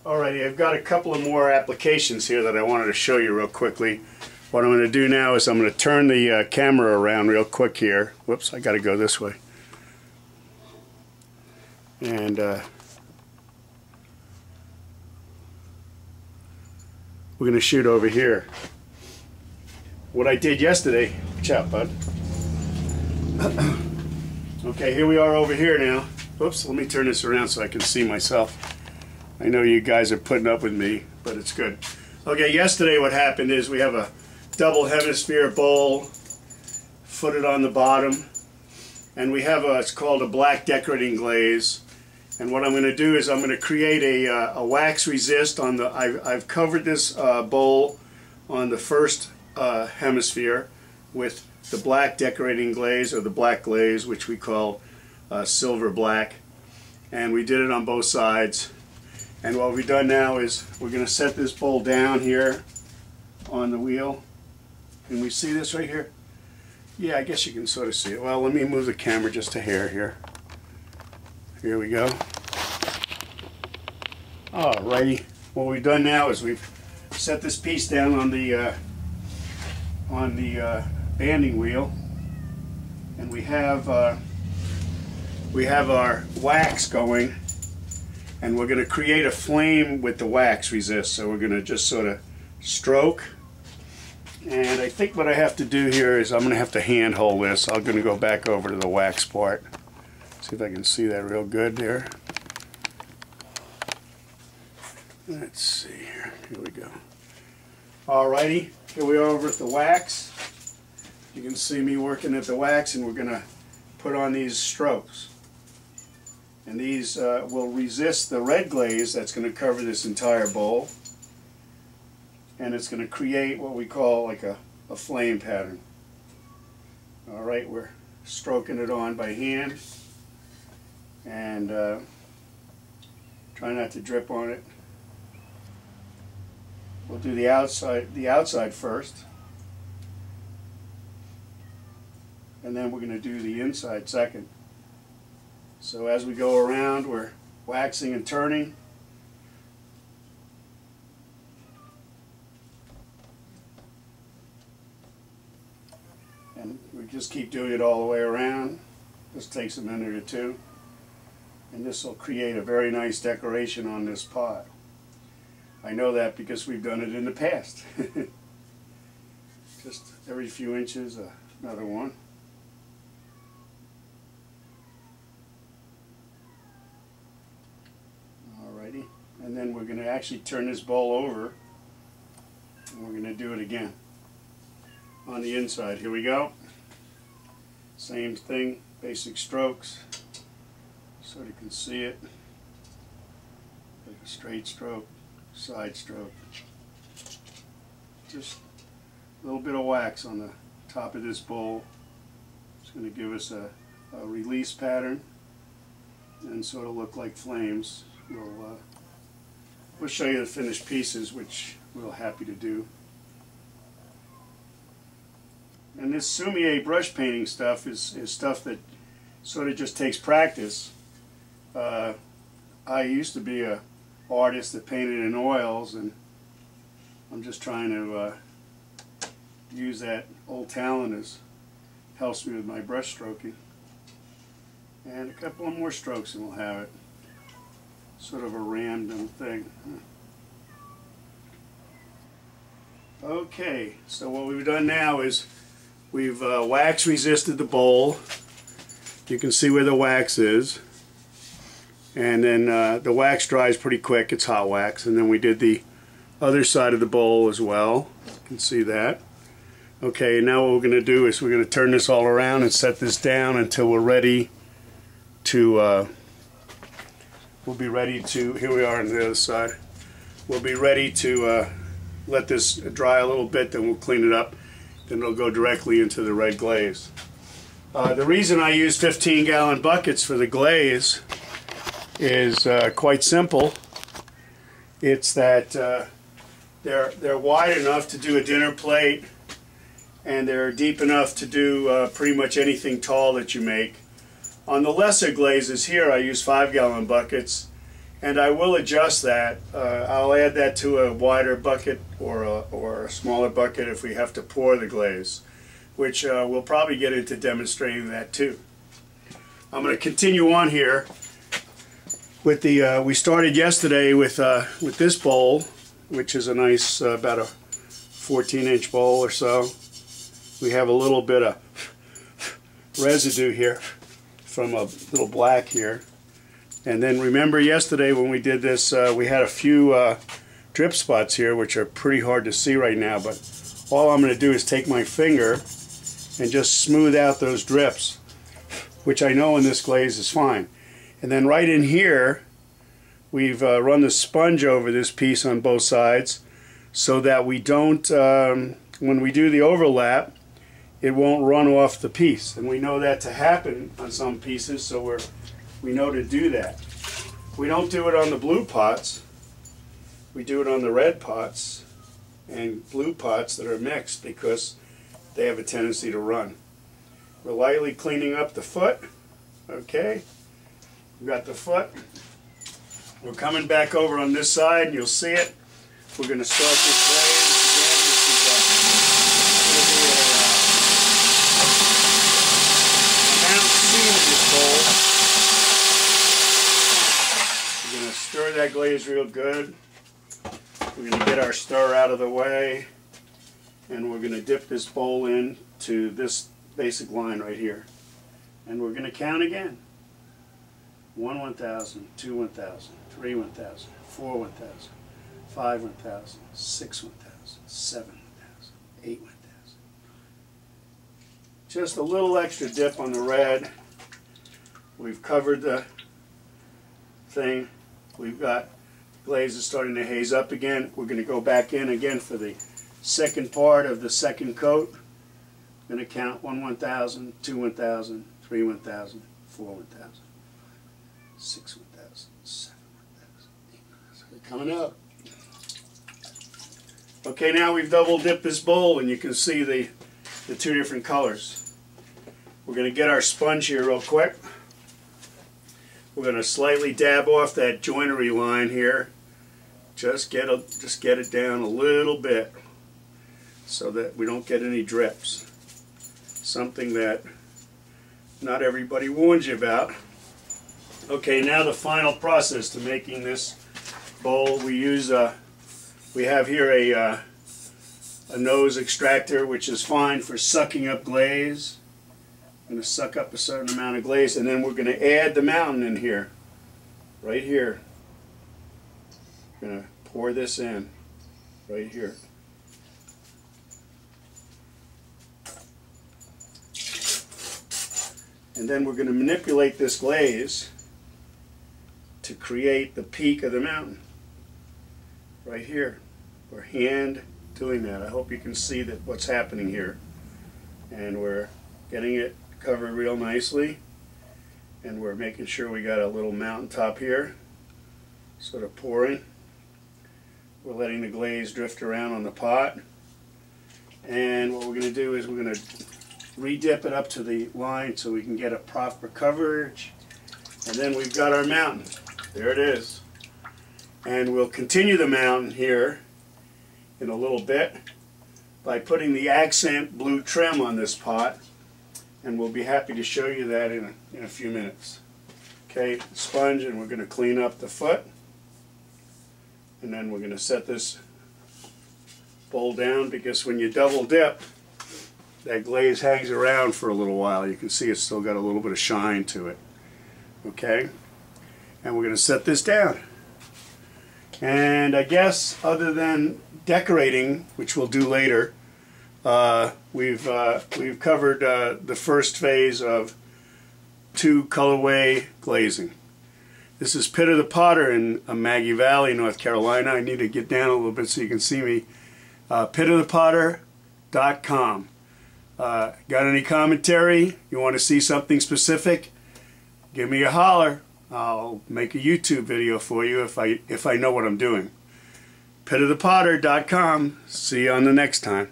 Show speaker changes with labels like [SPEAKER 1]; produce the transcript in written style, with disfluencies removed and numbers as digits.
[SPEAKER 1] Alrighty, I've got a couple of more applications here that I wanted to show you real quickly. What I'm going to do now is I'm going to turn the camera around real quick here. Whoops, I got to go this way. And we're going to shoot over here. What I did yesterday, watch out, bud. Okay, here we are over here now. Whoops, let me turn this around so I can see myself. I know you guys are putting up with me, but it's good. Okay, yesterday what happened is we have a double hemisphere bowl footed on the bottom, and we have it's called a black decorating glaze. And what I'm going to do is I'm going to create a wax resist on the. I've covered this bowl on the first hemisphere with the black decorating glaze, or the black glaze, which we call silver black, and we did it on both sides. And what we've done now is we're going to set this bowl down here on the wheel. Can we see this right here? Yeah, I guess you can sort of see it. Well, let me move the camera just a hair here. Here we go. Alrighty. What we've done now is we've set this piece down on the banding wheel, and we have our wax going. And we're going to create a flame with the wax resist. So we're going to just sort of stroke. And I think what I have to do here is I'm going to have to hand hold this. I'm going to go back over to the wax part. See if I can see that real good there. Let's see here. Here we go. Alrighty, here we are over at the wax. You can see me working at the wax, and we're going to put on these strokes. And these will resist the red glaze that's going to cover this entire bowl. And it's going to create what we call like a flame pattern. Alright, we're stroking it on by hand. And try not to drip on it. We'll do the outside first. And then we're going to do the inside second. So as we go around, we're waxing and turning. And we just keep doing it all the way around. This takes a minute or two. And this will create a very nice decoration on this pot. I know that because we've done it in the past. Just every few inches, another one. And then we're going to actually turn this bowl over, and we're going to do it again on the inside. Here we go. Same thing, basic strokes, so you can see it. Like a straight stroke, side stroke. Just a little bit of wax on the top of this bowl. It's going to give us a release pattern and sort of look like flames. We'll show you the finished pieces, which we're happy to do. And this Sumier brush painting stuff is stuff that sort of just takes practice. I used to be an artist that painted in oils, and I'm just trying to use that old talent as helps me with my brush stroking. And a couple of more strokes and we'll have it. Sort of a random thing. Okay, so what we've done now is we've wax resisted the bowl. You can see where the wax is. And then the wax dries pretty quick. It's hot wax. And then we did the other side of the bowl as well. You can see that. Okay, now what we're going to do is we're going to turn this all around and set this down until we're ready to we'll be ready to, here we are on the other side, we'll be ready to let this dry a little bit, then we'll clean it up, then it'll go directly into the red glaze. The reason I use 15-gallon buckets for the glaze is quite simple. It's that they're wide enough to do a dinner plate, and they're deep enough to do pretty much anything tall that you make. On the lesser glazes here, I use 5-gallon buckets, And I will adjust that. I'll add that to a wider bucket or a smaller bucket if we have to pour the glaze, which we'll probably get into demonstrating that too. I'm going to continue on here with the. We started yesterday with this bowl, which is a nice about a 14-inch bowl or so. We have a little bit of residue here from a little black here. And then remember yesterday when we did this, we had a few drip spots here, which are pretty hard to see right now, but all I'm going to do is take my finger and just smooth out those drips, which I know in this glaze is fine. And then right in here, we've run the sponge over this piece on both sides so that we don't, when we do the overlap, it won't run off the piece. And we know that to happen on some pieces, so we know to do that. We don't do it on the blue pots. We do it on the red pots and blue pots that are mixed because they have a tendency to run. We're lightly cleaning up the foot. Okay, we've got the foot. We're coming back over on this side and you'll see it. We're going to start this glaze again. We're going to stir that glaze real good. We're going to get our stir out of the way, and we're going to dip this bowl in to this basic line right here. And we're going to count again. 1 1,000, 2 1,000, 3 1,000, 4 1,000, 5 1,000, 6 1,000, 7 1,000, 8 1,000. Just a little extra dip on the red. We've covered the thing. We've got glaze is starting to haze up again. We're going to go back in again for the second part of the second coat. I'm going to count 1 1,000, 2 1,000, 3 1,000, 4 1,000, 6 1,000, 7 1,000, 8 1,000. They're coming up. Okay, now we've double dipped this bowl and you can see the two different colors. We're going to get our sponge here real quick. We're going to slightly dab off that joinery line here. Just get it down a little bit so that we don't get any drips. Something that not everybody warns you about. Okay, now the final process to making this bowl. We have here a nose extractor, which is fine for sucking up glaze. I'm going to suck up a certain amount of glaze, and then we're going to add the mountain in here, right here. I'm going to pour this in, right here. And then we're going to manipulate this glaze to create the peak of the mountain, right here. We're hand doing that. I hope you can see that what's happening here. And we're getting it covered real nicely, and we're making sure we got a little mountaintop here, sort of pouring. We're letting the glaze drift around on the pot, and what we're going to do is we're going to re-dip it up to the line so we can get a proper coverage, and then we've got our mountain. There it is. And we'll continue the mountain here in a little bit by putting the accent blue trim on this pot, and we'll be happy to show you that in a few minutes. Okay, sponge, and we're going to clean up the foot, and then we're going to set this bowl down, because when you double dip, that glaze hangs around for a little while. You can see it's still got a little bit of shine to it. Okay, and we're going to set this down. And I guess other than decorating, which we'll do later, we've covered the first phase of 2 colorway glazing. This is Pit of the Potter in Maggie Valley, North Carolina. I need to get down a little bit so you can see me. pitofthepotter.com. Got any commentary? You want to see something specific? Give me a holler. I'll make a YouTube video for you if I know what I'm doing. pitofthepotter.com. See you on the next time.